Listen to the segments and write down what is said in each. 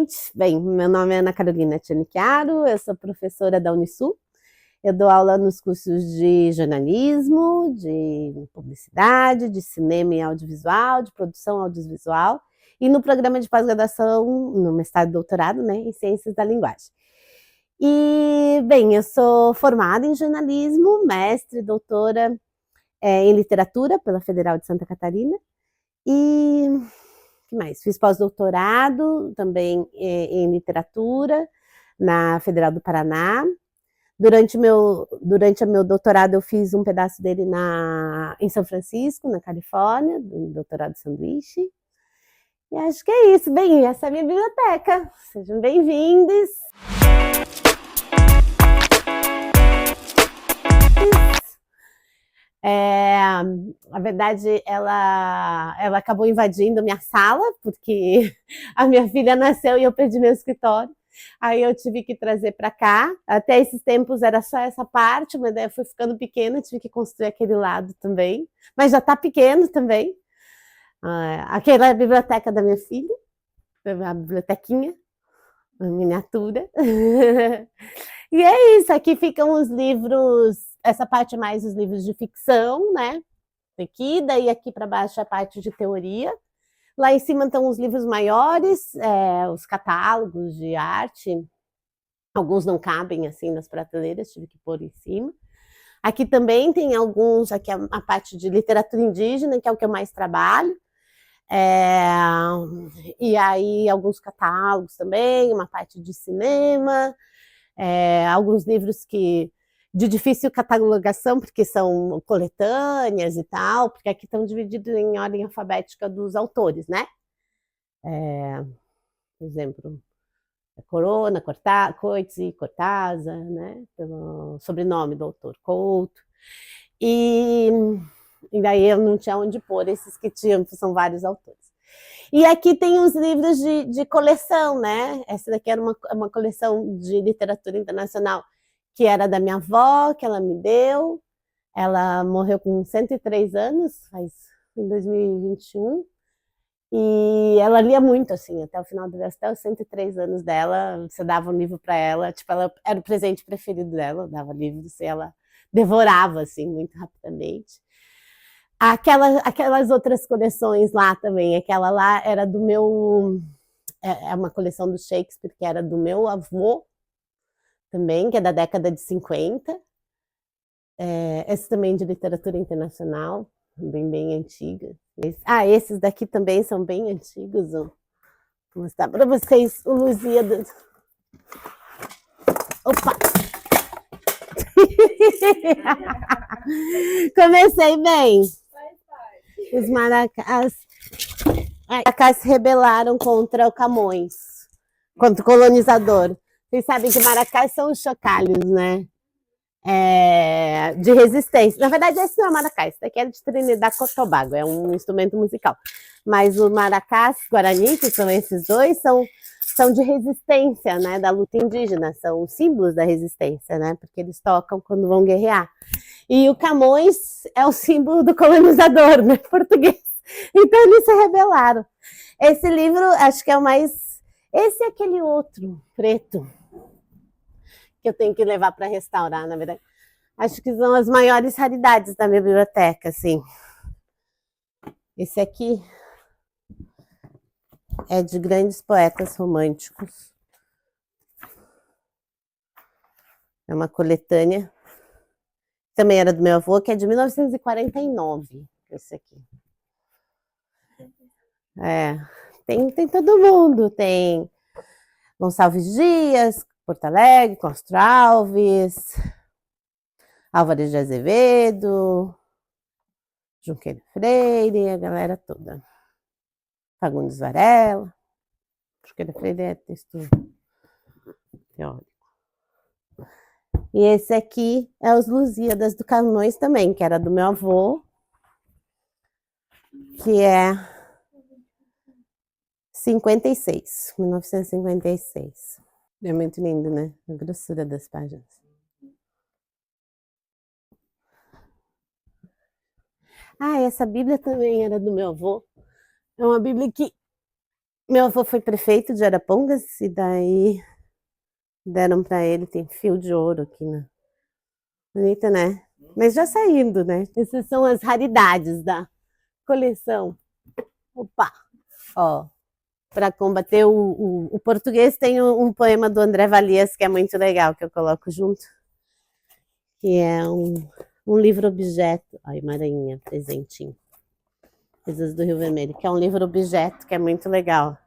gente. Bem, meu nome é Ana Carolina Tchanichiaro, eu sou professora da Unisul. Eu dou aula nos cursos de jornalismo, de publicidade, de cinema e audiovisual, de produção audiovisual e no programa de pós-graduação, no mestrado e doutorado, né, em ciências da linguagem. E, bem, eu sou formada em jornalismo, mestre e doutora em literatura pela Federal de Santa Catarina. E que mais? Fiz pós-doutorado também em literatura na Federal do Paraná. Durante o meu doutorado, eu fiz um pedaço dele em São Francisco, na Califórnia, um doutorado de sanduíche. E acho que é isso. Bem, essa é a minha biblioteca. Sejam bem-vindos. Na verdade, ela acabou invadindo minha sala, porque a minha filha nasceu e eu perdi meu escritório. Aí eu tive que trazer para cá. Até esses tempos era só essa parte, mas daí foi ficando pequena, tive que construir aquele lado também. Mas já está pequeno também. Aquela é a biblioteca da minha filha, a bibliotequinha, a miniatura. E é isso, aqui ficam os livros, essa parte é mais os livros de ficção, né? Aqui, daí aqui para baixo a parte de teoria. Lá em cima estão os livros maiores, os catálogos de arte. Alguns não cabem assim nas prateleiras, tive que pôr em cima. Aqui também tem alguns, aqui a parte de literatura indígena, que é o que eu mais trabalho. E aí alguns catálogos também, uma parte de cinema, alguns livros de difícil catalogação, porque são coletâneas e tal, porque aqui estão divididos em ordem alfabética dos autores, né? Por exemplo, Corona, Coetzee, Cortázar, né? Pelo sobrenome do autor, Couto. E daí eu não tinha onde pôr esses que tinham, são vários autores. E aqui tem os livros de coleção, né? Essa daqui era uma coleção de literatura internacional que era da minha avó, que ela me deu. Ela morreu com 103 anos, em 2021. E ela lia muito, assim, até o final do dia, até os 103 anos dela, você dava um livro para ela, tipo, ela era o presente preferido dela, dava livros e ela devorava, assim, muito rapidamente. Aquelas outras coleções lá também, aquela lá era do meu... É uma coleção do Shakespeare, que era do meu avô, também, que é da década de 50. Esse também de literatura internacional, bem antiga. Esses daqui também são bem antigos. Vou mostrar para vocês o Lusíadas. Opa! Comecei bem. Os maracás se rebelaram contra o Camões, contra o colonizador. Vocês sabem que maracás são os chocalhos, né? De resistência. Na verdade, esse não é maracá, esse daqui é de Trinidad e Tobago, é um instrumento musical. Mas o maracás, guarani, que são esses dois, são de resistência, né, da luta indígena, são símbolos da resistência, né, porque eles tocam quando vão guerrear. E o Camões é o símbolo do colonizador, né, português. Então eles se rebelaram. Esse livro, acho que é o mais... Esse é aquele outro, preto, que eu tenho que levar para restaurar, na verdade. Acho que são as maiores raridades da minha biblioteca, assim. Esse aqui é de grandes poetas românticos. É uma coletânea. Também era do meu avô, que é de 1949, esse aqui. Tem todo mundo. Tem Gonçalves Dias, Porto Alegre, Castro Alves, Álvares de Azevedo, Junqueira Freire, a galera toda. Fagundes Varela. Junqueira Freire é texto teórico. E esse aqui é os Lusíadas do Camões também, que era do meu avô, que é 1956. É muito lindo, né? A grossura das páginas. Essa Bíblia também era do meu avô. É uma Bíblia que Meu avô foi prefeito de Arapongas e daí deram para ele, tem fio de ouro aqui, né? Bonita, né? Mas já saindo, né? Essas são as raridades da coleção. Opa! Ó, para combater o português, tem um poema do André Valias que é muito legal, que eu coloco junto, que é um livro-objeto. Ai, Maranhinha, presentinho. Coisas do Rio Vermelho, que é um livro-objeto que é muito legal.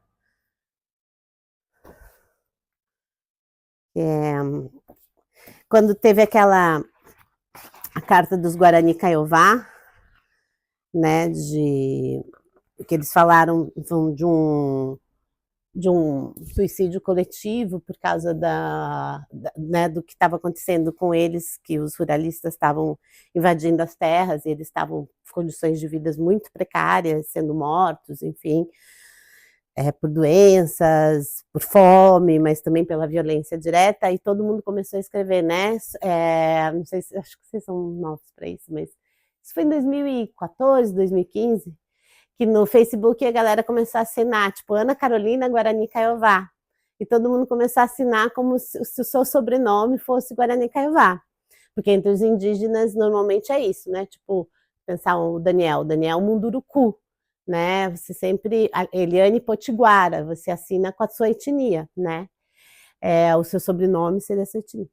Quando teve a carta dos Guarani Kaiowá, né, que eles falaram de um suicídio coletivo por causa né, do que estava acontecendo com eles, que os ruralistas estavam invadindo as terras e eles estavam em condições de vidas muito precárias, sendo mortos, enfim, por doenças, por fome, mas também pela violência direta, e todo mundo começou a escrever, né? Não sei se, acho que vocês são novos para isso, mas isso foi em 2014, 2015, que no Facebook a galera começou a assinar, tipo, Ana Carolina Guarani Kaiowá. E todo mundo começou a assinar como se o seu sobrenome fosse Guarani Kaiowá. Porque entre os indígenas normalmente é isso, né? Tipo, pensar o Daniel Munduruku, né? Você sempre, Eliane Potiguara, você assina com a sua etnia, né? O seu sobrenome seria a sua etnia.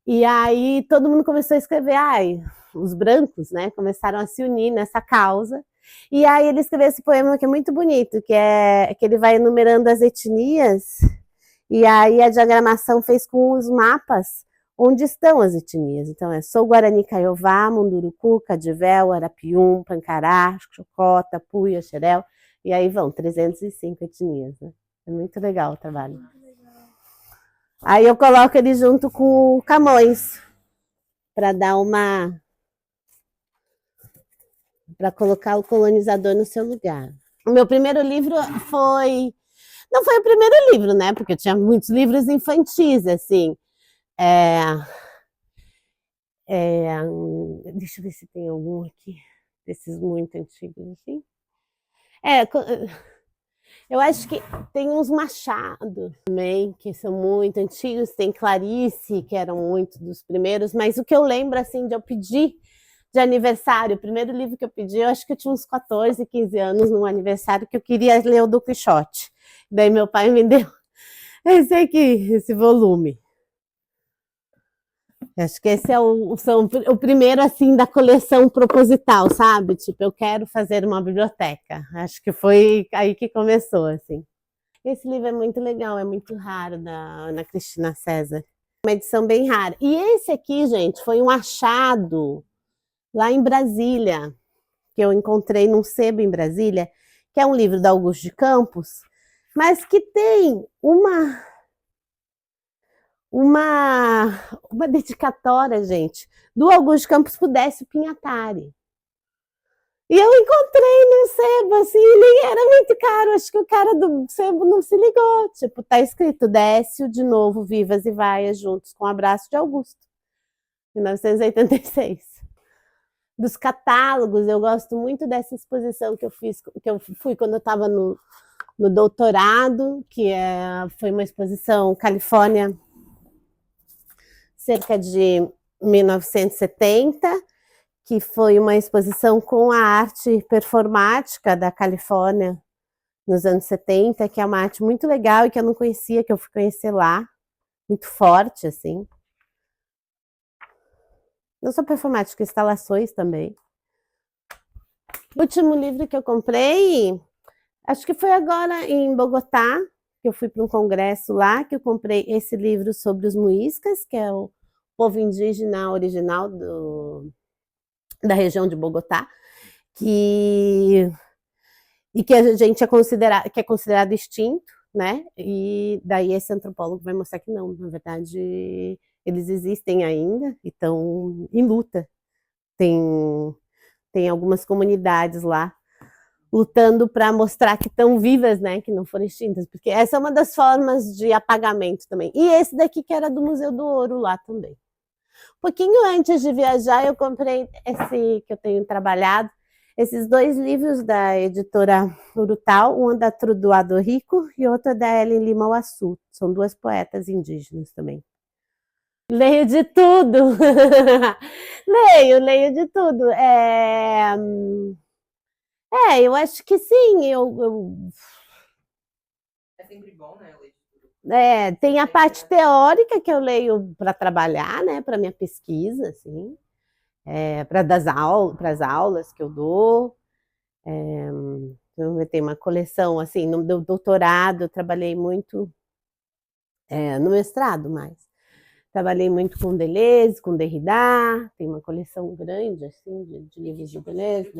E aí todo mundo começou a escrever, os brancos, né? Começaram a se unir nessa causa. E aí ele escreveu esse poema que é muito bonito, que ele vai enumerando as etnias, e aí a diagramação fez com os mapas onde estão as etnias. Então sou Guarani Kaiowá, Munduruku, Cadivel, Arapium, Pancará, Chocota, Puia, Xerel, e aí vão 305 etnias, né? É muito legal o trabalho. Aí eu coloco ele junto com o Camões, para dar para colocar o colonizador no seu lugar. O meu primeiro livro não foi o primeiro livro, né? Porque eu tinha muitos livros infantis, assim. Deixa eu ver se tem algum aqui, desses muito antigos, assim. Eu acho que tem uns Machado também, que são muito antigos, tem Clarice, que eram muito dos primeiros, mas o que eu lembro, assim, de eu pedir de aniversário, o primeiro livro que eu pedi, eu acho que eu tinha uns 14, 15 anos, num aniversário, que eu queria ler o Don Quixote. Daí meu pai me deu esse volume. Acho que esse é o primeiro, assim, da coleção proposital, sabe? Tipo, eu quero fazer uma biblioteca. Acho que foi aí que começou, assim. Esse livro é muito legal, é muito raro, da Ana Cristina César. Uma edição bem rara. E esse aqui, gente, foi um achado lá em Brasília, que eu encontrei num sebo em Brasília, que é um livro da Augusto de Campos, mas que tem uma dedicatória, gente, do Augusto de Campos pro Décio Pinhatari. E eu encontrei num sebo, assim, e nem era muito caro, acho que o cara do sebo não se ligou, tipo, tá escrito Décio, de novo, vivas e vaias, juntos com o abraço de Augusto, 1986. Dos catálogos, eu gosto muito dessa exposição que eu fui quando eu estava no doutorado, que foi uma exposição Califórnia, cerca de 1970, que foi uma exposição com a arte performática da Califórnia nos anos 70, que é uma arte muito legal e que eu não conhecia, que eu fui conhecer lá, muito forte, assim. Não só performática, instalações também. O último livro que eu comprei, acho que foi agora em Bogotá, que eu fui para um congresso lá, que eu comprei esse livro sobre os muiscas, que é o povo indígena original da região de Bogotá, e que a gente que é considerado extinto, né? E daí esse antropólogo vai mostrar que não, na verdade eles existem ainda e estão em luta. Tem algumas comunidades lá lutando para mostrar que estão vivas, né? Que não foram extintas, porque essa é uma das formas de apagamento também. E esse daqui que era do Museu do Ouro lá também. Um pouquinho antes de viajar, eu comprei esse que eu tenho trabalhado. Esses dois livros da editora Urutau, um é da Truduado Rico e outro é da Ellen Lima Uassu. São duas poetas indígenas também. Leio de tudo. Leio de tudo. Eu acho que sim. É sempre bom, né? Ler de tudo. Tem a parte teórica que eu leio para trabalhar, né? Para minha pesquisa, assim. Para as aulas que eu dou. Eu tenho uma coleção, assim, no meu doutorado, eu trabalhei muito, no mestrado mais. Trabalhei muito com Deleuze, com Derrida, tem uma coleção grande, assim, de livros de Deleuze.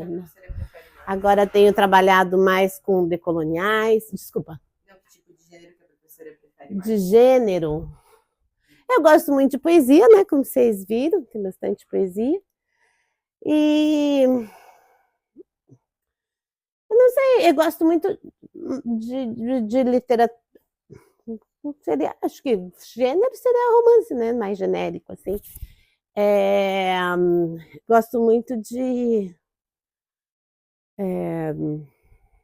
Agora tenho trabalhado mais com decoloniais, desculpa. Não, que tipo de gênero que a professora prefere mais? De gênero. Eu gosto muito de poesia, né, como vocês viram, tem bastante poesia. E eu não sei, eu gosto muito de literatura. Acho que gênero seria romance, né? Mais genérico, assim. Gosto muito de.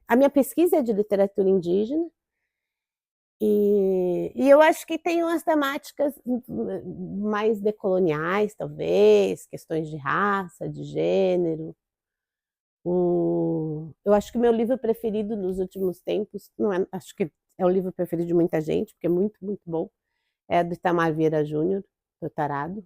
A minha pesquisa é de literatura indígena, e eu acho que tem umas temáticas mais decoloniais, talvez, questões de raça, de gênero. Eu acho que o meu livro preferido nos últimos tempos, não é, acho que é o livro preferido de muita gente, porque é muito, muito bom, é do Itamar Vieira Júnior, Torturado.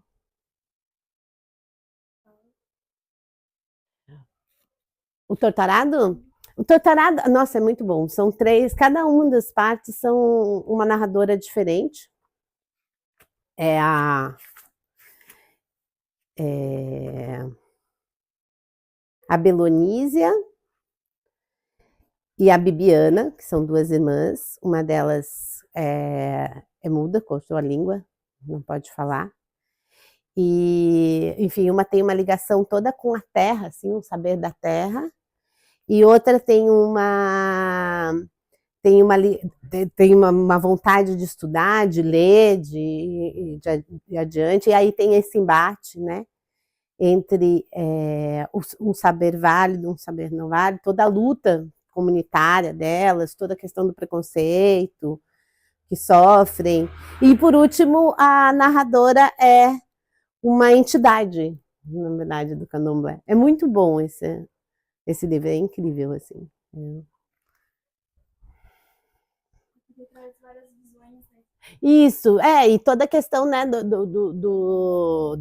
O Torturado? O Torturado, nossa, é muito bom. São três, cada uma das partes são uma narradora diferente. É a Belonísia e a Bibiana, que são duas irmãs. Uma delas é muda, cortou a língua, não pode falar. E, enfim, uma tem uma ligação toda com a terra, assim, um saber da terra, e outra tem uma vontade de estudar, de ler, de adiante, e aí tem esse embate, né, entre um saber válido, um saber não válido, toda a luta comunitária delas, toda a questão do preconceito que sofrem, e por último a narradora é uma entidade, na verdade, do candomblé. É muito bom esse livro, é incrível, assim. Isso, e toda a questão, né, do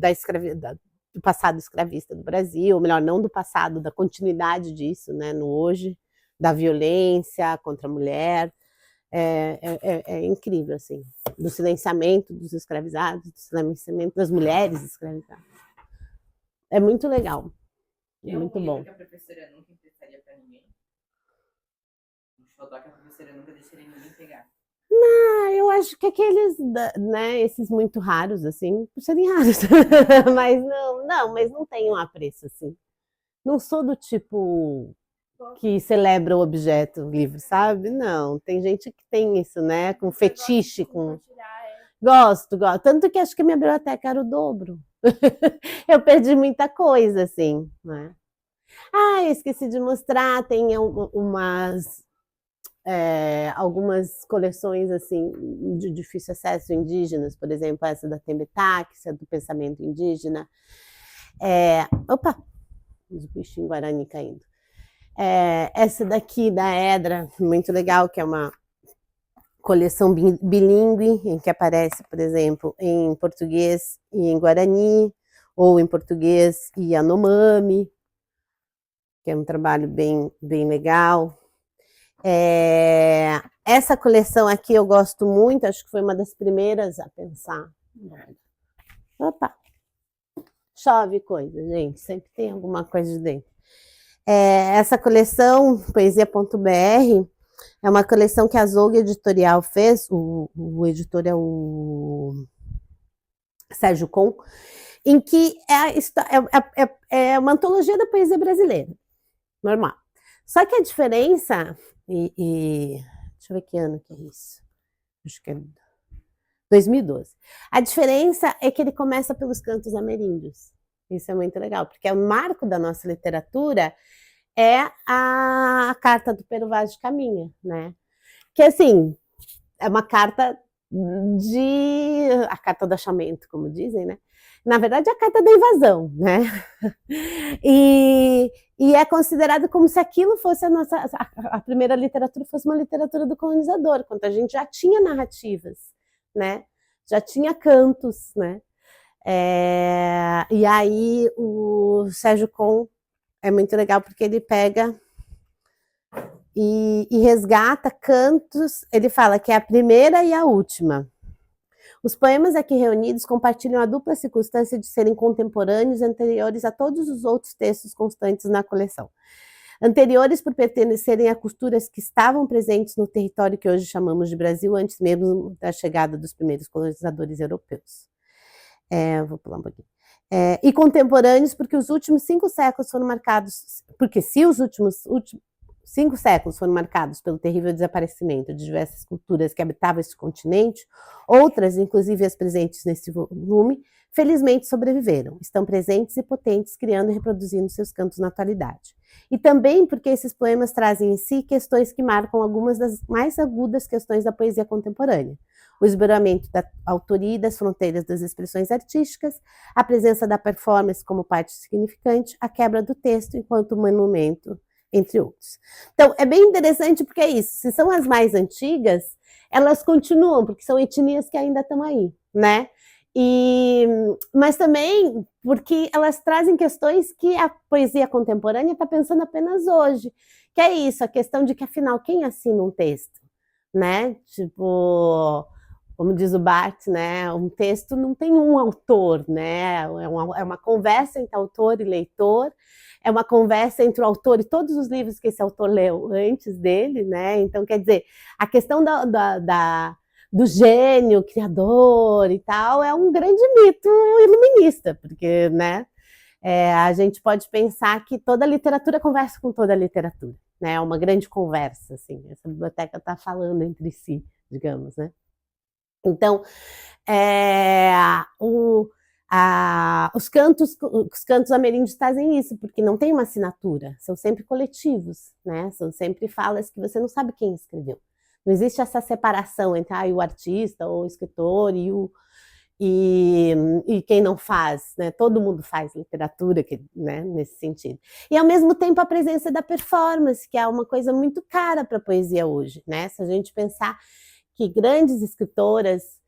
passado escravista do Brasil, ou melhor, não do passado, da continuidade disso, né, no hoje, da violência contra a mulher, é incrível, assim, do silenciamento dos escravizados, do silenciamento das mulheres escravizadas. É muito legal, é muito bom. Que a professora nunca emprestaria para ninguém? Um xodó que a professora nunca deixaria ninguém pegar? Eu acho que aqueles, né, esses muito raros, assim, por serem raros, mas mas não tem um apreço, assim. Não sou do tipo que celebra o objeto, o livro, sabe? Não, tem gente que tem isso, né, com fetiche, com... Gosto. Tanto que acho que minha biblioteca era o dobro. Eu perdi muita coisa, assim, né? Esqueci de mostrar, tem algumas coleções assim de difícil acesso indígenas, por exemplo, essa da Tembetax, do pensamento indígena. Opa, os bichinhos guarani caindo. Essa daqui da Edra, muito legal, que é uma coleção bilíngue, em que aparece, por exemplo, em português e em guarani, ou em português e Yanomami, que é um trabalho bem, bem legal. Essa coleção aqui eu gosto muito, acho que foi uma das primeiras a pensar. Opa! Chove coisa, gente, sempre tem alguma coisa de dentro. Essa coleção, Poesia.br, é uma coleção que a Zoug Editorial fez, o editor é o Sérgio Com, em que é uma antologia da poesia brasileira, normal. Só que a diferença, deixa eu ver que ano que é isso, acho que é 2012. A diferença é que ele começa pelos cantos ameríndios. Isso é muito legal, porque o marco da nossa literatura é a carta do Pero Vaz de Caminha, né? Que assim, é uma carta de a carta do achamento, como dizem, né? Na verdade, é a carta da invasão, né? E, e é considerado como se aquilo fosse a primeira literatura fosse uma literatura do colonizador, quando a gente já tinha narrativas, né? Já tinha cantos, né? E aí o Sérgio Con é muito legal porque ele pega e resgata cantos. Ele fala que é a primeira e a última. Os poemas aqui reunidos compartilham a dupla circunstância de serem contemporâneos e anteriores a todos os outros textos constantes na coleção. Anteriores por pertencerem a culturas que estavam presentes no território que hoje chamamos de Brasil, antes mesmo da chegada dos primeiros colonizadores europeus. Vou pular um pouquinho. E contemporâneos porque os últimos 5 séculos foram marcados, porque se os últimos 5 séculos foram marcados pelo terrível desaparecimento de diversas culturas que habitavam esse continente, outras, inclusive as presentes nesse volume, felizmente sobreviveram, estão presentes e potentes, criando e reproduzindo seus cantos na atualidade. E também porque esses poemas trazem em si questões que marcam algumas das mais agudas questões da poesia contemporânea. O esberamento da autoria e das fronteiras das expressões artísticas, a presença da performance como parte significante, a quebra do texto enquanto monumento, entre outros. Então, é bem interessante porque é isso, se são as mais antigas, elas continuam, porque são etnias que ainda estão aí, né? Mas também porque elas trazem questões que a poesia contemporânea está pensando apenas hoje, que é isso, a questão de que, afinal, quem assina um texto, né? Tipo, como diz o Barthes, né? Um texto não tem um autor, né? É uma conversa entre autor e leitor, é uma conversa entre o autor e todos os livros que esse autor leu antes dele, né? Então, quer dizer, a questão do gênio criador e tal é um grande mito iluminista, porque, né? A gente pode pensar que toda literatura conversa com toda literatura, né? É uma grande conversa, assim. Essa biblioteca está falando entre si, digamos, né? Então, os cantos ameríndios trazem isso, porque não tem uma assinatura, são sempre coletivos, né? São sempre falas que você não sabe quem escreveu. Não existe essa separação entre o artista ou o escritor e quem não faz, né? Todo mundo faz literatura, né? Nesse sentido. E ao mesmo tempo a presença da performance, que é uma coisa muito cara para a poesia hoje, né? Se a gente pensar que grandes escritoras,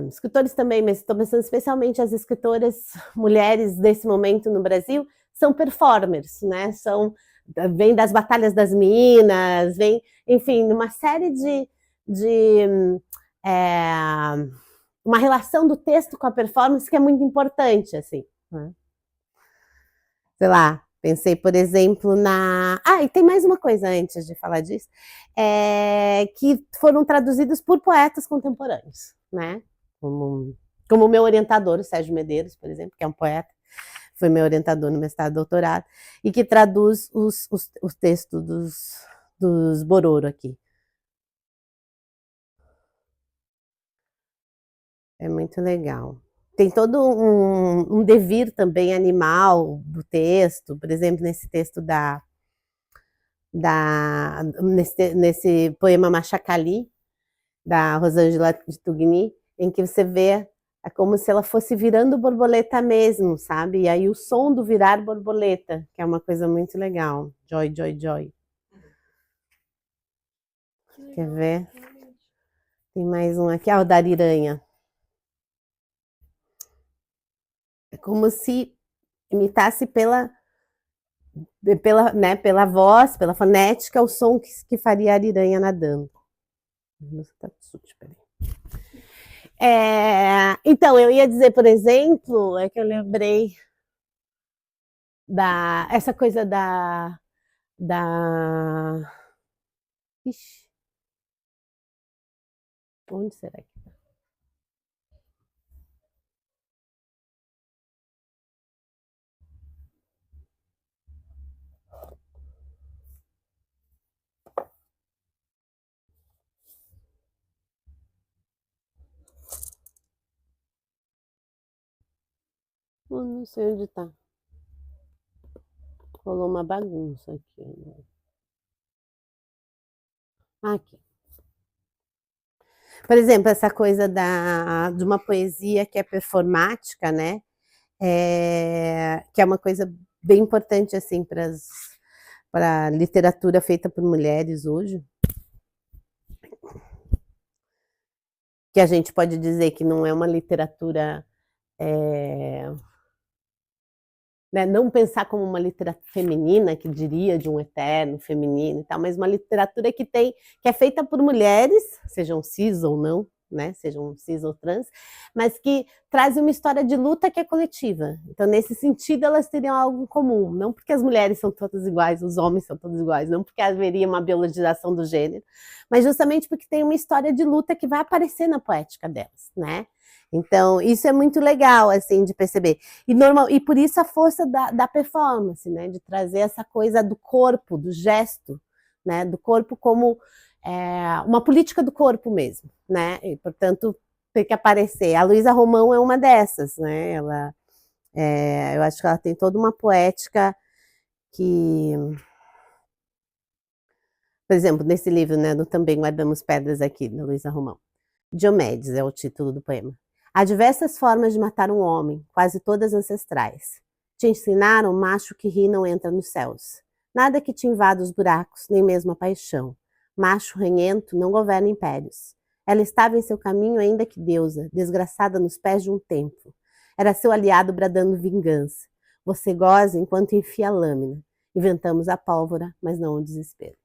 escritores também, mas estou pensando especialmente as escritoras mulheres desse momento no Brasil, são performers, né? Vem das batalhas das minas, vem, enfim, uma série de uma relação do texto com a performance que é muito importante, assim, né? Sei lá, pensei, por exemplo, e tem mais uma coisa antes de falar disso, que foram traduzidos por poetas contemporâneos, né? Como o meu orientador, o Sérgio Medeiros, por exemplo, que é um poeta, foi meu orientador no mestrado e doutorado, e que traduz os textos dos Bororo aqui. É muito legal. Tem todo um devir também animal do texto, por exemplo, nesse texto nesse poema Machacali, da Rosângela de Tugni, em que você vê como se ela fosse virando borboleta mesmo, sabe? E aí o som do virar borboleta, que é uma coisa muito legal. Joy, joy, joy. Quer ver? Tem mais um aqui, o da Ariranha. É como se imitasse pela voz, pela fonética, o som que faria a ariranha nadando. Então, eu ia dizer, por exemplo, que eu lembrei essa coisa Ixi, onde será que tá? Eu não sei onde tá. Rolou uma bagunça aqui. Né? Aqui. Por exemplo, essa coisa de uma poesia que é performática, né? Que é uma coisa bem importante assim para a literatura feita por mulheres hoje. Que a gente pode dizer que não é uma literatura né, não pensar como uma literatura feminina, que diria de um eterno feminino e tal, mas uma literatura que é feita por mulheres, sejam cis ou não, né, sejam cis ou trans, mas que trazem uma história de luta que é coletiva. Então, nesse sentido, elas teriam algo em comum, não porque as mulheres são todas iguais, os homens são todos iguais, não porque haveria uma biologização do gênero, mas justamente porque tem uma história de luta que vai aparecer na poética delas, né? Então, isso é muito legal, assim, de perceber. E por isso a força da performance, né? De trazer essa coisa do corpo, do gesto, né? Do corpo como uma política do corpo mesmo, né? E, portanto, tem que aparecer. A Luísa Romão é uma dessas, né? Eu acho que ela tem toda uma poética que... Por exemplo, nesse livro, né? Do Também Guardamos Pedras aqui, da Luísa Romão. Diomedes é o título do poema. Há diversas formas de matar um homem, quase todas ancestrais. Te ensinaram, macho que ri não entra nos céus. Nada que te invada os buracos, nem mesmo a paixão. Macho ranhento não governa impérios. Ela estava em seu caminho ainda que deusa, desgraçada nos pés de um templo. Era seu aliado bradando vingança. Você goza enquanto enfia a lâmina. Inventamos a pólvora, mas não o desespero.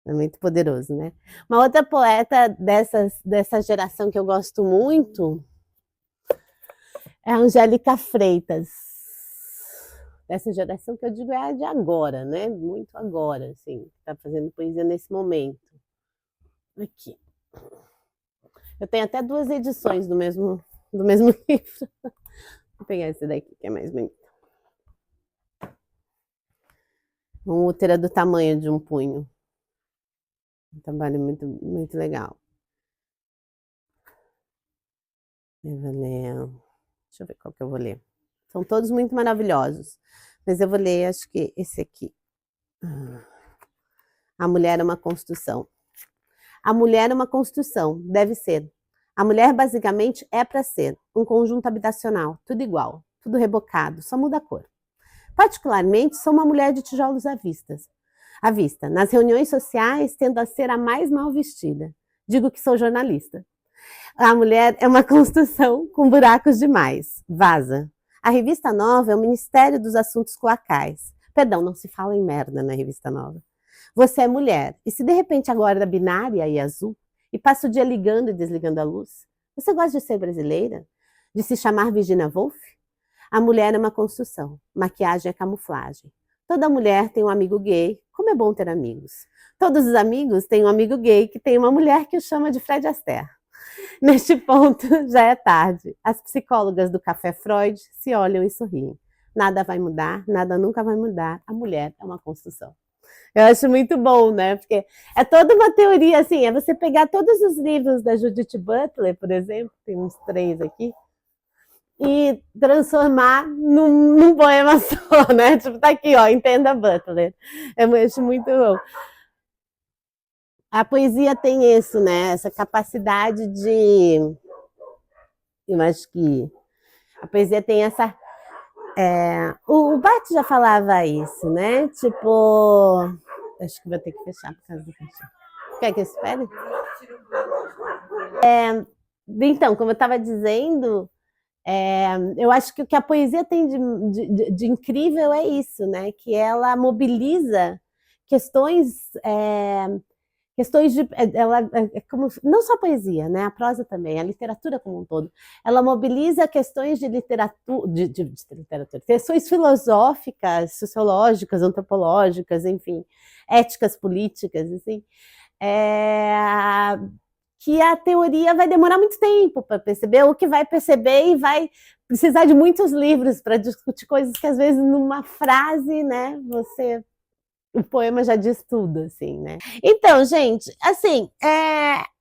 É muito poderoso, né? Uma outra poeta dessa geração que eu gosto muito é a Angélica Freitas. Dessa geração que eu digo é a de agora, né? Muito agora, assim. Está fazendo poesia nesse momento. Aqui. Eu tenho até 2 edições do mesmo livro. Vou pegar esse daqui, que é mais bonito. Um útero do tamanho de um punho. Um trabalho muito, muito legal. Eu vou ler. Deixa eu ver qual que eu vou ler. São todos muito maravilhosos. Mas eu vou ler, acho que esse aqui. A mulher é uma construção. A mulher é uma construção, deve ser. A mulher, basicamente, é para ser um conjunto habitacional, tudo igual, tudo rebocado, só muda a cor. Particularmente, sou uma mulher de tijolos à vista. Nas reuniões sociais, tendo a ser a mais mal vestida. Digo que sou jornalista. A mulher é uma construção com buracos demais. Vaza. A revista Nova é o Ministério dos Assuntos Coacais. Perdão, não se fala em merda na revista Nova. Você é mulher, e se de repente agora é binária e azul, e passa o dia ligando e desligando a luz, você gosta de ser brasileira? De se chamar Virginia Woolf? A mulher é uma construção, maquiagem é camuflagem. Toda mulher tem um amigo gay, como é bom ter amigos. Todos os amigos têm um amigo gay que tem uma mulher que o chama de Fred Astaire. Neste ponto, já é tarde. As psicólogas do Café Freud se olham e sorriem. Nada vai mudar, nada nunca vai mudar. A mulher é uma construção. Eu acho muito bom, né? Porque é toda uma teoria, assim, é você pegar todos os livros da Judith Butler, por exemplo, tem uns 3 aqui, e transformar num poema só, né? Tipo, tá aqui, ó, entenda Butler. Eu acho muito bom. A poesia tem isso, né? Essa capacidade de... Eu acho que a poesia tem essa... O Barthes já falava isso, né? Tipo... Acho que vou ter que fechar por causa do cachorro. Quer que eu espere? Então, como eu estava dizendo, eu acho que o que a poesia tem de incrível é isso, né? Que ela mobiliza questões de, como, não só a poesia, né? A prosa também, a literatura como um todo. Ela mobiliza questões de literatura, questões filosóficas, sociológicas, antropológicas, enfim, éticas políticas, assim, que a teoria vai demorar muito tempo para perceber, ou que vai perceber e vai precisar de muitos livros para discutir coisas que às vezes numa frase, né, o poema já diz tudo, assim, né? Então, gente, assim,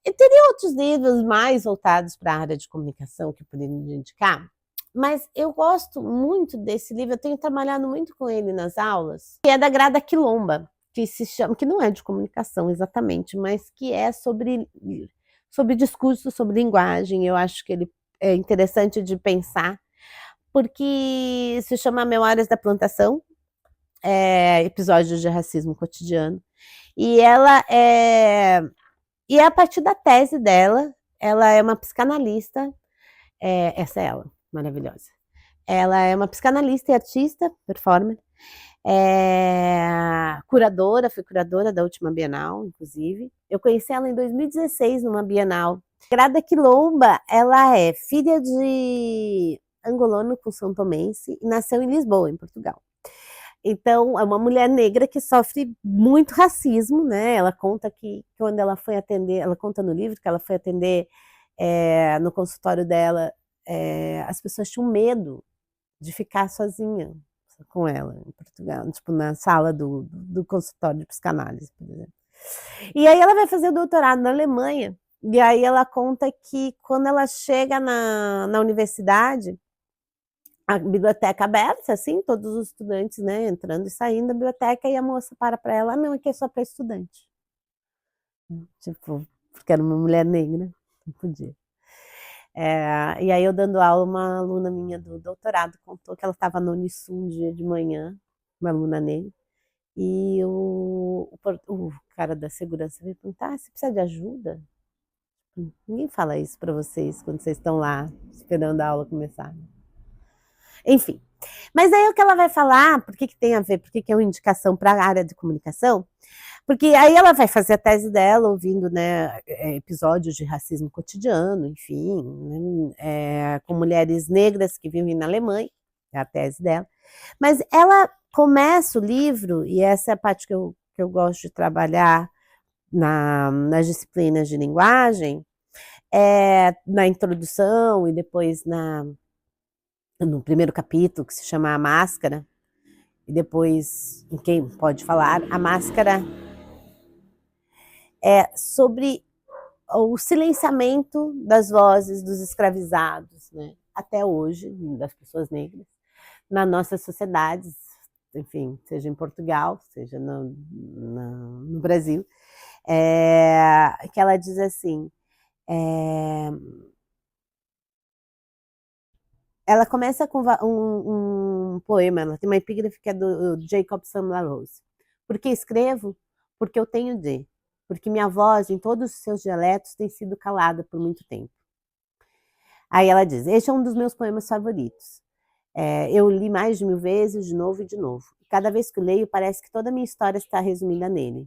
eu teria outros livros mais voltados para a área de comunicação que eu poderia indicar, Mas eu gosto muito desse livro, eu tenho trabalhado muito com ele nas aulas, que é da Grada Quilomba, que se chama, que não é de comunicação exatamente, mas que é sobre discurso, sobre linguagem. Eu acho que ele é interessante de pensar, porque se chama Memórias da Plantação, episódios de racismo cotidiano, e ela é a partir da tese dela. Ela é uma psicanalista, essa é ela, maravilhosa. Ela é uma psicanalista e artista, performer, curadora, foi curadora da última Bienal, inclusive. Eu conheci ela em 2016, numa Bienal. Grada Quilomba, ela é filha de angolano com santomense e nasceu em Lisboa, em Portugal. Então, é uma mulher negra que sofre muito racismo, né? Ela conta que quando ela foi atender, ela conta no livro que ela foi atender no consultório dela, as pessoas tinham medo de ficar sozinha com ela em Portugal, tipo na sala do consultório de psicanálise, por exemplo. E aí ela vai fazer o doutorado na Alemanha, e aí ela conta que quando ela chega na universidade, a biblioteca aberta, assim, todos os estudantes, né, entrando e saindo da biblioteca, e a moça para ela, não, aqui é só para estudante. Tipo, porque era uma mulher negra, não podia. E aí eu dando aula, uma aluna minha do doutorado contou que ela estava no Unisul um dia de manhã, uma aluna negra, e o cara da segurança veio perguntar, você precisa de ajuda? Ninguém fala isso para vocês quando vocês estão lá esperando a aula começar. Enfim, mas aí o que ela vai falar, por que tem a ver, por que é uma indicação para a área de comunicação? Porque aí ela vai fazer a tese dela, ouvindo, né, episódios de racismo cotidiano, enfim, né, com mulheres negras que vivem na Alemanha, é a tese dela. Mas ela começa o livro, e essa é a parte que eu gosto de trabalhar nas disciplinas de linguagem, na introdução e depois no primeiro capítulo, que se chama A Máscara, e depois, em quem pode falar, a máscara é sobre o silenciamento das vozes dos escravizados, né, até hoje, das pessoas negras, nas nossas sociedades, enfim, seja em Portugal, seja no Brasil, que ela diz assim, ela começa com um poema, ela tem uma epígrafe que é do Jacob Sam-La-Rose. Por que escrevo? Porque eu tenho de. Porque minha voz, em todos os seus dialetos, tem sido calada por muito tempo. Aí ela diz, este é um dos meus poemas favoritos. Eu li mais de 1000 vezes, de novo e de novo. E cada vez que leio, parece que toda a minha história está resumida nele.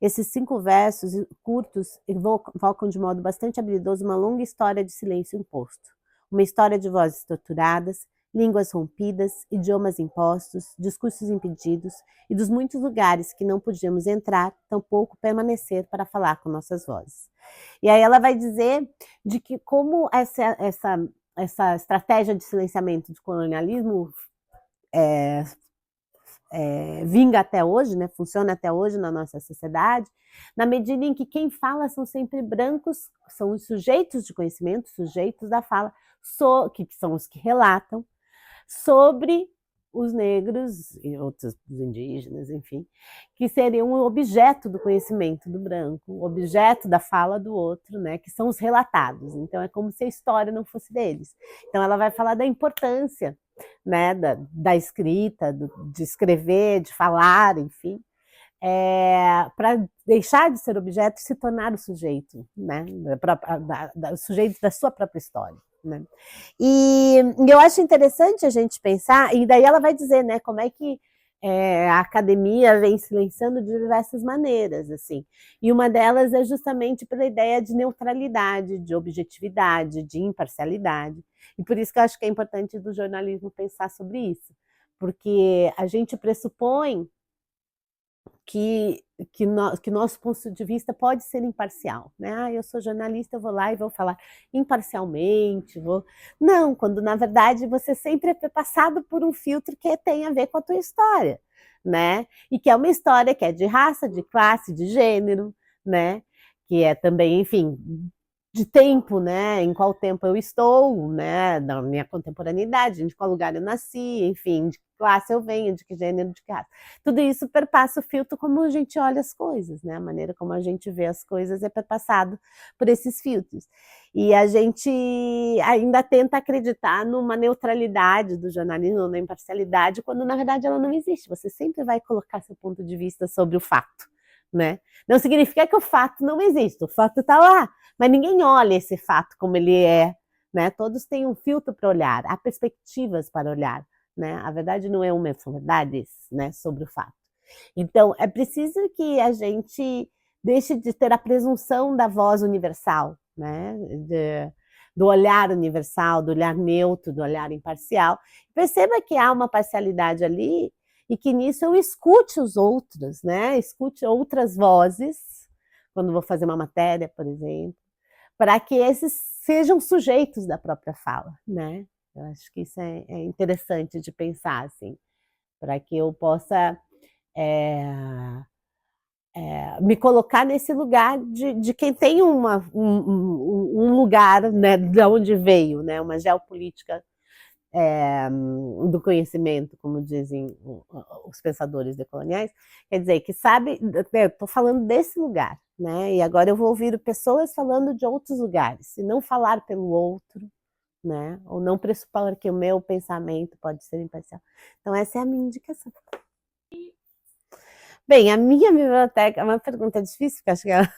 Esses 5 versos curtos evocam de modo bastante habilidoso uma longa história de silêncio imposto. Uma história de vozes torturadas, línguas rompidas, idiomas impostos, discursos impedidos e dos muitos lugares que não podíamos entrar, tampouco permanecer para falar com nossas vozes. E aí ela vai dizer de que como essa estratégia de silenciamento do colonialismo vinga até hoje, né, funciona até hoje na nossa sociedade, na medida em que quem fala são sempre brancos, são os sujeitos de conhecimento, sujeitos da fala, que são os que relatam sobre os negros e outros os indígenas, enfim, que seriam o objeto do conhecimento do branco, o objeto da fala do outro, né, que são os relatados. Então é como se a história não fosse deles. Então ela vai falar da importância, né, da escrita, de escrever, de falar, enfim, para deixar de ser objeto e se tornar o sujeito, né, o sujeito da sua própria história. Né? E eu acho interessante a gente pensar, e daí ela vai dizer, né, como é que a academia vem silenciando de diversas maneiras, assim. E uma delas é justamente pela ideia de neutralidade, de objetividade, de imparcialidade. E por isso que eu acho que é importante do jornalismo pensar sobre isso, porque a gente pressupõe que nosso ponto de vista pode ser imparcial, né? Eu sou jornalista, eu vou lá e vou falar imparcialmente, Não, quando na verdade você sempre é passado por um filtro que tem a ver com a tua história, né? E que é uma história que é de raça, de classe, de gênero, né? Que é também, enfim, de tempo, né? Em qual tempo eu estou, né? Da minha contemporaneidade, de qual lugar eu nasci, enfim, de que classe eu venho, de que gênero, de que raça. Tudo isso perpassa o filtro como a gente olha as coisas, né? A maneira como a gente vê as coisas é perpassado por esses filtros. E a gente ainda tenta acreditar numa neutralidade do jornalismo, na imparcialidade, quando na verdade ela não existe. Você sempre vai colocar seu ponto de vista sobre o fato, né? Não significa que o fato não existe, o fato está lá, mas ninguém olha esse fato como ele é, né? Todos têm um filtro para olhar, há perspectivas para olhar, né? A verdade não é uma, são verdades, né, sobre o fato. Então, é preciso que a gente deixe de ter a presunção da voz universal, né? Do olhar universal, do olhar neutro, do olhar imparcial. Perceba que há uma parcialidade ali e que nisso eu escute os outros, né? Escute outras vozes, quando vou fazer uma matéria, por exemplo, para que esses sejam sujeitos da própria fala, né? Eu acho que isso é interessante de pensar, assim, para que eu possa me colocar nesse lugar de quem tem um lugar, né, de onde veio, né, uma geopolítica do conhecimento, como dizem os pensadores decoloniais, quer dizer, que sabe, eu estou falando desse lugar, né, e agora eu vou ouvir pessoas falando de outros lugares, e não falar pelo outro, né, ou não pressupor que o meu pensamento pode ser imparcial. Então essa é a minha indicação. Bem, a minha biblioteca é uma pergunta difícil, porque acho que ela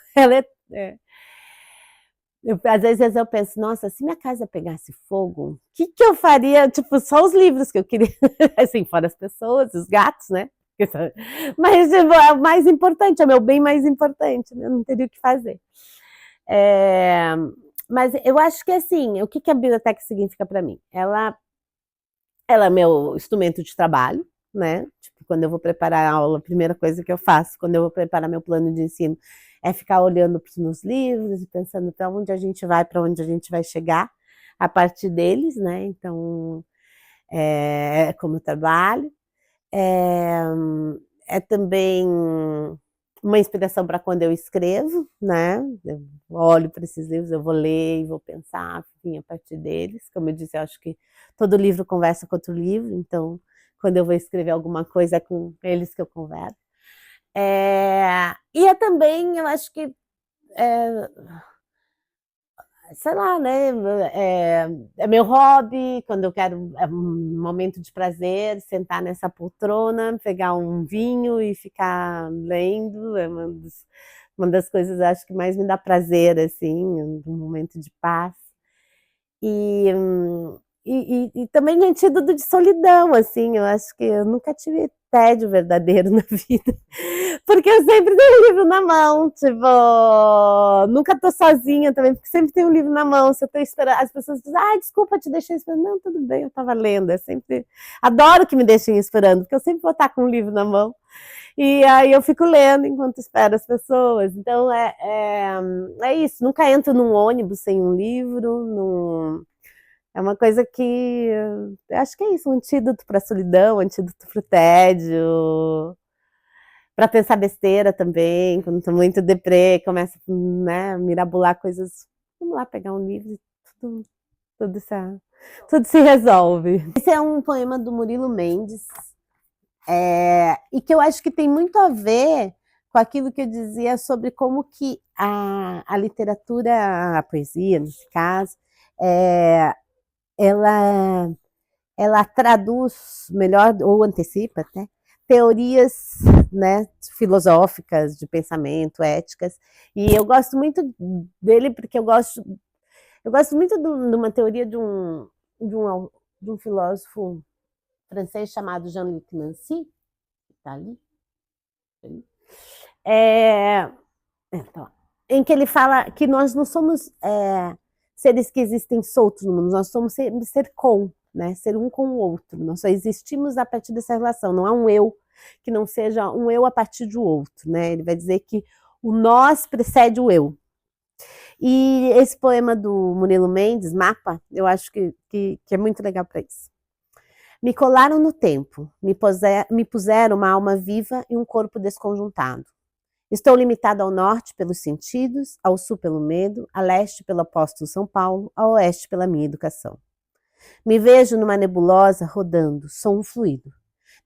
às vezes eu penso, nossa, se minha casa pegasse fogo, o que eu faria? Tipo, só os livros que eu queria, assim, fora as pessoas, os gatos, né? Mas tipo, é o mais importante, é o meu bem mais importante, né? Eu não teria o que fazer. Mas eu acho que, assim, o que a biblioteca significa para mim? Ela é meu instrumento de trabalho, né? Tipo, quando eu vou preparar a aula, a primeira coisa que eu faço, quando eu vou preparar meu plano de ensino, é ficar olhando para os meus livros e pensando para onde a gente vai, para onde a gente vai chegar a partir deles, né? Então, é como eu trabalho. É também uma inspiração para quando eu escrevo, né? Eu olho para esses livros, eu vou ler e vou pensar, enfim, a partir deles. Como eu disse, eu acho que todo livro conversa com outro livro, então quando eu vou escrever alguma coisa é com eles que eu converso. E também, eu acho que sei lá, né? É meu hobby, quando eu quero um momento de prazer, sentar nessa poltrona, pegar um vinho e ficar lendo, é uma das coisas, acho que mais me dá prazer, assim, um momento de paz. E, também antídoto de solidão, assim, eu acho que eu nunca tive tédio verdadeiro na vida, porque eu sempre tenho um livro na mão, tipo, nunca tô sozinha também, porque sempre tenho um livro na mão, se eu tô esperando, as pessoas dizem, desculpa, te deixei esperando, não, tudo bem, eu tava lendo, eu sempre, adoro que me deixem esperando, porque eu sempre vou estar com um livro na mão, e aí eu fico lendo enquanto espero as pessoas, então é isso, nunca entro num ônibus sem um livro, é uma coisa que eu acho que é isso, um antídoto para a solidão, um antídoto para o tédio, para pensar besteira também, quando estou muito deprê, começa, né, a mirabolar coisas. Vamos lá pegar um livro e tudo se resolve. Esse é um poema do Murilo Mendes, e que eu acho que tem muito a ver com aquilo que eu dizia sobre como que a literatura, a poesia, nesse caso, ela traduz melhor, ou antecipa até, teorias, né, filosóficas, de pensamento, éticas, e eu gosto muito dele porque eu gosto muito de uma teoria de um filósofo francês chamado Jean-Luc Nancy, que está ali, então, em que ele fala que nós não somos seres que existem soltos no mundo, nós somos ser com, né? Ser um com o outro. Nós só existimos a partir dessa relação. Não há um eu que não seja um eu a partir do outro, né? Ele vai dizer que o nós precede o eu. E esse poema do Murilo Mendes, Mapa, eu acho que é muito legal para isso. Me colaram no tempo, me puseram uma alma viva e um corpo desconjuntado. Estou limitado ao norte pelos sentidos, ao sul pelo medo, a leste pelo apóstolo São Paulo, a oeste pela minha educação. Me vejo numa nebulosa rodando, sou um fluido.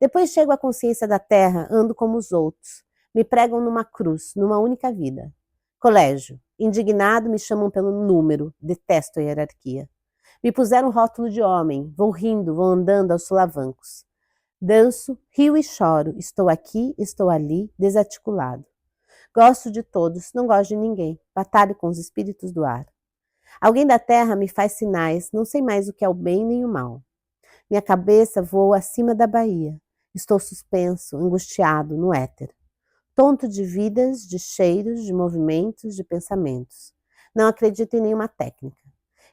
Depois chego à consciência da terra, ando como os outros. Me pregam numa cruz, numa única vida. Colégio. Indignado, me chamam pelo número. Detesto a hierarquia. Me puseram rótulo de homem. Vou rindo, vou andando aos solavancos. Danço, rio e choro. Estou aqui, estou ali, desarticulado. Gosto de todos, não gosto de ninguém. Batalho com os espíritos do ar. Alguém da terra me faz sinais, não sei mais o que é o bem nem o mal. Minha cabeça voa acima da baía. Estou suspenso, angustiado, no éter. Tonto de vidas, de cheiros, de movimentos, de pensamentos. Não acredito em nenhuma técnica.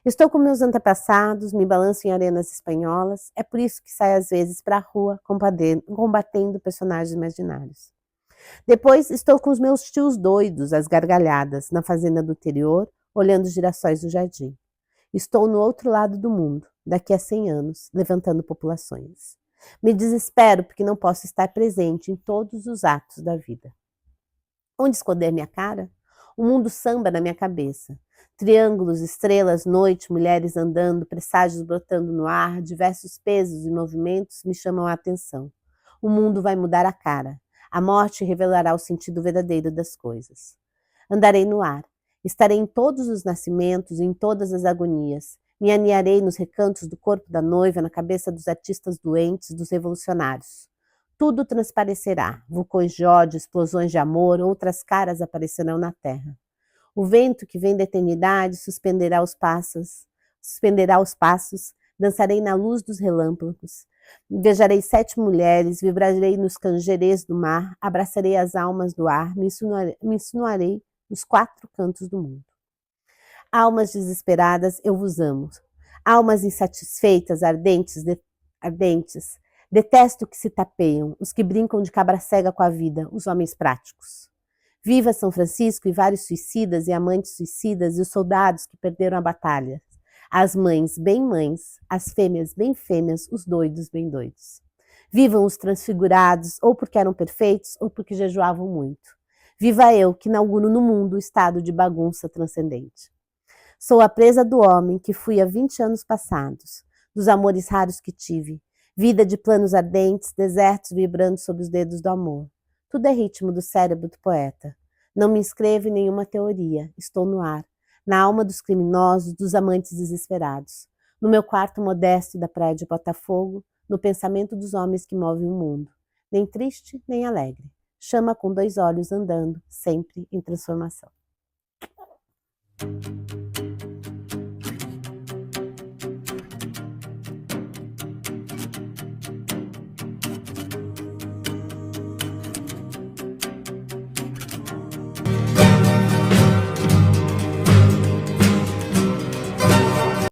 Estou com meus antepassados, me balanço em arenas espanholas, é por isso que saio às vezes para a rua combatendo personagens imaginários. Depois estou com os meus tios doidos, às gargalhadas, na fazenda do interior, olhando os girassóis do jardim. Estou no outro lado do mundo, daqui a 100 anos, levantando populações. Me desespero porque não posso estar presente em todos os atos da vida. Onde esconder minha cara? O mundo samba na minha cabeça. Triângulos, estrelas, noite, mulheres andando, presságios brotando no ar, diversos pesos e movimentos me chamam a atenção. O mundo vai mudar a cara. A morte revelará o sentido verdadeiro das coisas. Andarei no ar. Estarei em todos os nascimentos e em todas as agonias. Me aninharei nos recantos do corpo da noiva, na cabeça dos artistas doentes, dos revolucionários. Tudo transparecerá. Vulcões de ódio, explosões de amor, outras caras aparecerão na terra. O vento que vem da eternidade suspenderá os passos, dançarei na luz dos relâmpagos. Beijarei 7 mulheres, vibrarei nos canjerês do mar, abraçarei as almas do ar, me insinuarei nos 4 cantos do mundo. Almas desesperadas, eu vos amo. Almas insatisfeitas, ardentes, detesto que se tapeiam, os que brincam de cabra cega com a vida, os homens práticos. Viva São Francisco e vários suicidas e amantes suicidas e os soldados que perderam a batalha. As mães bem mães, as fêmeas bem fêmeas, os doidos bem doidos. Vivam os transfigurados, ou porque eram perfeitos, ou porque jejuavam muito. Viva eu, que inauguro no mundo o estado de bagunça transcendente. Sou a presa do homem que fui há 20 anos passados, dos amores raros que tive, vida de planos ardentes, desertos vibrando sob os dedos do amor. Tudo é ritmo do cérebro do poeta. Não me inscrevo em nenhuma teoria, estou no ar, na alma dos criminosos, dos amantes desesperados, no meu quarto modesto da praia de Botafogo, no pensamento dos homens que movem o mundo, nem triste, nem alegre, chama com 2 olhos andando, sempre em transformação.